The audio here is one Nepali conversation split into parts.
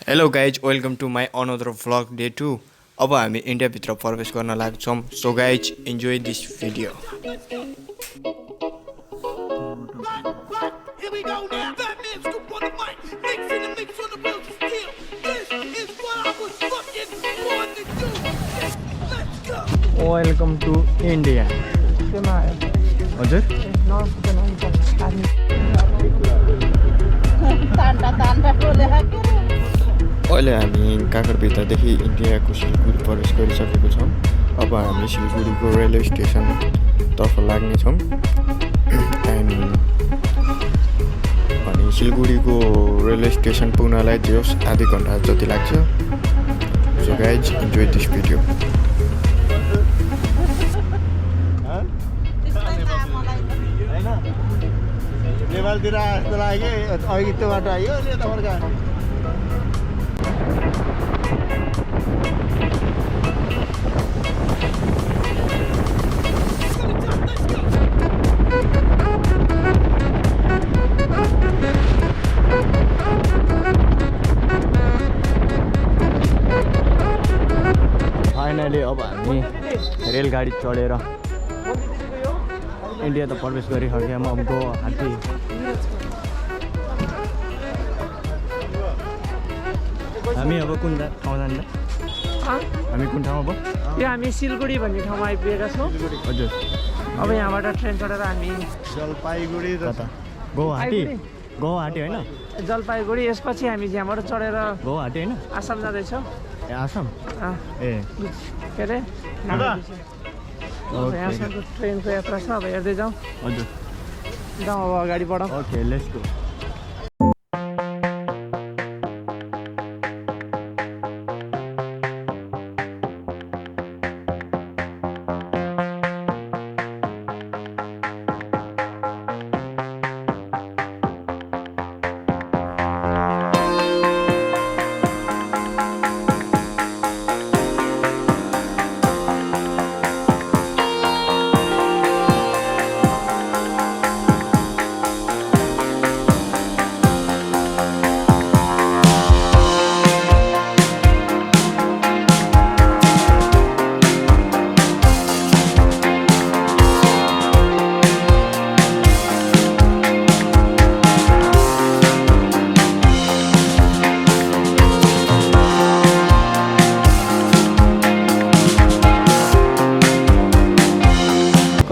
hello guys welcome to my another vlog day 2 अब हामी इन्डियाभित्र प्रवेश गर्न लाग्छौँ so guys enjoy this video welcome to India हजुर अहिले हामी काकरभित्रदेखि इन्डियाको सिलगढी प्रवेश गरिसकेको छौँ अब हामी सिलगढीको रेलवे स्टेसनतर्फ लाग्नेछौँ अनि सिलगढीको रेलवे स्टेसन पुग्नलाई जोस् आधी घन्टा जति लाग्छ so guys enjoy this video नेपालतिर जस्तो लाग्यो अघि त्यो बाटो आयो अहिले यता फर्का फाइनली अब हामी रेलगाडी चढेर इन्डिया त प्रवेश गरिसक्यौँ अब गुवाहाटी हामी अब कुन ठाउँ जान्छ हामी कुन ठाउँ अब यो हामी सिलगढी भन्ने ठाउँमा आइपुगेका छौँ हजुर अब यहाँबाट ट्रेन चढेर हामी जलपाइगुडी कता गुवाहाटी गुवाहाटी होइन जलपाइगुडी यसपछि हामी यहाँबाट चढेर गुवाहाटी होइन आसाम जाँदैछौँ ए आसाम ए के अरे अब यहाँसम्मको ट्रेनको यात्रा छ अब हेर्दै जाउँ हजुर जाउँ अब अगाडि बढौँ ओके लेट्स गो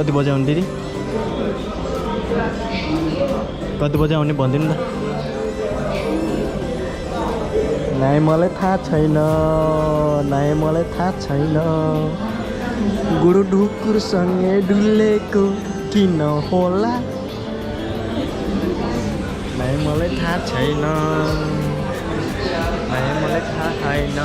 कति बजे आउने दिदी कति बजे आउने भनिदिनु न नाइ मलाई थाहा छैन नाइ मलाई थाहा छैन गुरु ढुकुरसँगै डुलेको किन होला नाइ मलाई थाहा छैन नाइ मलाई थाहा छैन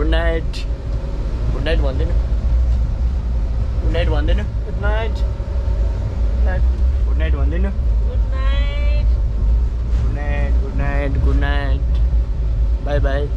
गुड नाइट भन्दैन गुड नाइट भन्दैन गुड नाइट गुड नाइट भन्दैन good night good night good night good night by by